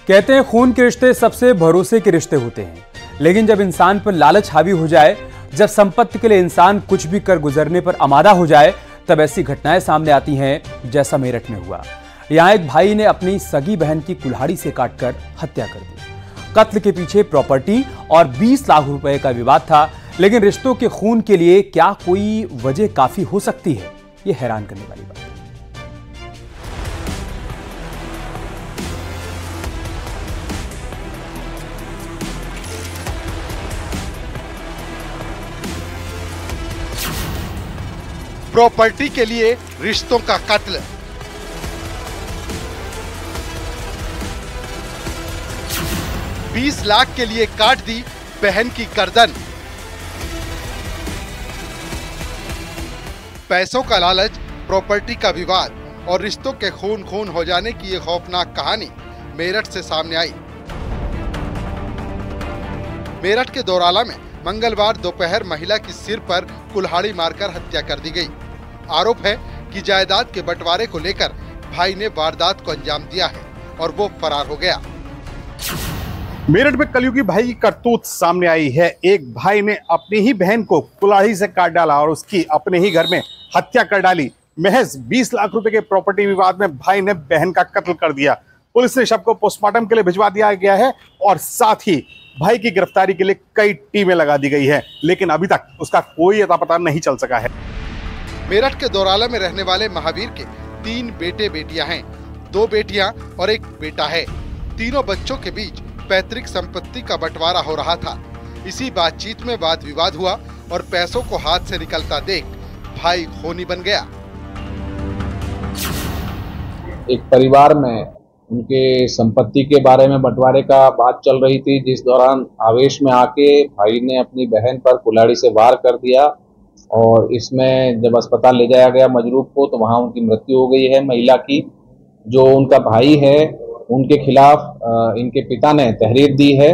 कहते हैं खून के रिश्ते सबसे भरोसे के रिश्ते होते हैं, लेकिन जब इंसान पर लालच हावी हो जाए, जब संपत्ति के लिए इंसान कुछ भी कर गुजरने पर आमादा हो जाए, तब ऐसी घटनाएं सामने आती हैं जैसा मेरठ में हुआ। यहां एक भाई ने अपनी सगी बहन की कुल्हाड़ी से काटकर हत्या कर दी। कत्ल के पीछे प्रॉपर्टी और 20 लाख रुपए का विवाद था, लेकिन रिश्तों के खून के लिए क्या कोई वजह काफी हो सकती है? यह हैरान करने वाली बात है। प्रॉपर्टी के लिए रिश्तों का कत्ल। $20 लाख के लिए काट दी बहन की गर्दन। पैसों का लालच, प्रॉपर्टी का विवाद और रिश्तों के खून खून हो जाने की ये खौफनाक कहानी मेरठ से सामने आई। मेरठ के दोराला में मंगलवार दोपहर महिला की सिर पर कुल्हाड़ी मारकर हत्या कर दी गई। आरोप है कि जायदाद के बंटवारे को लेकर भाई ने वारदात को अंजाम दिया है और वो फरार हो गया। मेरठ में कलयुगी भाई की करतूत सामने आई है। एक भाई ने अपनी ही बहन को कुल्हाड़ी से काट डाला और उसकी अपने ही घर में हत्या कर डाली। महज 20 लाख रुपए के प्रॉपर्टी विवाद में भाई ने बहन का कत्ल कर दिया। पुलिस ने शव को पोस्टमार्टम के लिए भिजवा दिया गया है और साथ ही भाई की गिरफ्तारी के लिए कई टीमें लगा दी गई है, लेकिन अभी तक उसका कोई अता पता नहीं चल सका है। मेरठ के दोराला में रहने वाले महावीर के 3 बेटे बेटियां हैं। 2 बेटियां और 1 बेटा है। तीनों बच्चों के बीच पैतृक संपत्ति का बंटवारा हो रहा था। इसी बातचीत में वाद विवाद हुआ और पैसों को हाथ से निकलता देख भाई खूनी बन गया। एक परिवार में उनके संपत्ति के बारे में बंटवारे का बात चल रही थी, जिस दौरान आवेश में आके भाई ने अपनी बहन पर कुल्हाड़ी से वार कर दिया और इसमें जब अस्पताल ले जाया गया मजरूब को, तो वहां उनकी मृत्यु हो गई है महिला की। जो उनका भाई है उनके खिलाफ इनके पिता ने तहरीर दी है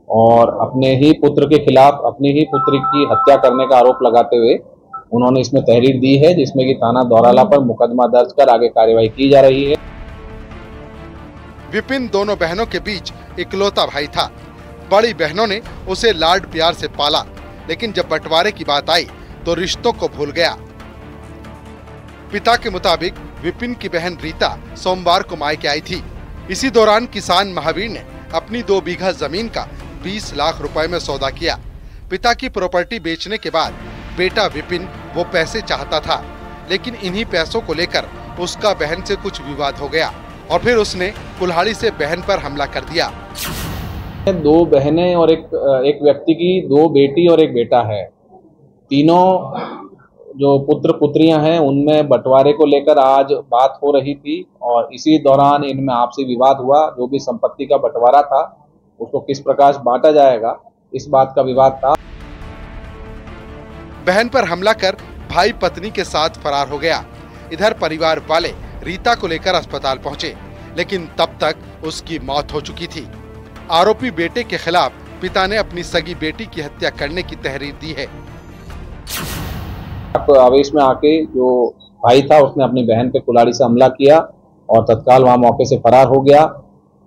और अपने ही पुत्र के खिलाफ अपनी ही पुत्री की हत्या करने का आरोप लगाते हुए उन्होंने इसमें तहरीर दी है, जिसमें कि थाना दोराला पर मुकदमा दर्ज कर आगे कार्रवाई की जा रही है। विपिन दोनों बहनों के बीच इकलौता भाई था। बड़ी बहनों ने उसे लाड प्यार से पाला, लेकिन जब बंटवारे की बात आई तो रिश्तों को भूल गया। पिता के मुताबिक विपिन की बहन रीता सोमवार को मायके आई थी। इसी दौरान किसान महावीर ने अपनी 2 बीघा जमीन का 20 लाख रुपए में सौदा किया। पिता की प्रॉपर्टी बेचने के बाद बेटा विपिन वो पैसे चाहता था, लेकिन इन्हीं पैसों को लेकर उसका बहन से कुछ विवाद हो गया और फिर उसने कुल्हाड़ी से बहन पर हमला कर दिया। 2 बहनें और एक व्यक्ति की 2 बेटी और 1 बेटा है। तीनों जो पुत्र पुत्रियां हैं उनमें बंटवारे को लेकर आज बात हो रही थी और इसी दौरान इनमें आपसी विवाद हुआ। जो भी संपत्ति का बंटवारा था उसको किस प्रकार बांटा जाएगा, इस बात का विवाद था। बहन पर हमला कर भाई पत्नी के साथ फरार हो गया। इधर परिवार वाले रीता को लेकर अस्पताल पहुंचे, लेकिन तब तक उसकी मौत हो चुकी थी। आरोपी बेटे के खिलाफ पिता ने अपनी सगी बेटी की हत्या करने की तहरीर दी है। आवेश में आके जो भाई था उसने अपनी बहन पे कुल्हाड़ी से हमला किया और तत्काल वहां मौके से फरार हो गया।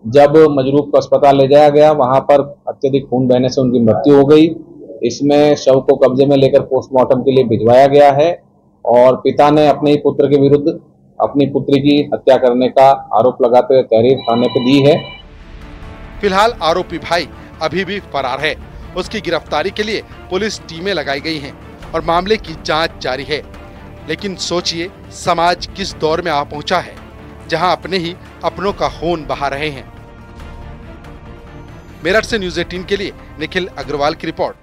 जब मजरूब को अस्पताल ले जाया गया, वहां पर अत्यधिक खून बहने से उनकी मृत्यु हो गई। इसमें शव को कब्जे में लेकर पोस्टमार्टम के लिए भिजवाया गया है और पिता ने अपने ही पुत्र के विरुद्ध अपनी पुत्री की हत्या करने का आरोप लगाते हुए तहरीर थाने पे दी है। फिलहाल आरोपी भाई अभी भी फरार है। उसकी गिरफ्तारी के लिए पुलिस टीमें लगाई गई हैं और मामले की जांच जारी है। लेकिन सोचिए, समाज किस दौर में आ पहुंचा है जहां अपने ही अपनों का खून बहा रहे हैं। मेरठ से न्यूज़ 18 के लिए निखिल अग्रवाल की रिपोर्ट।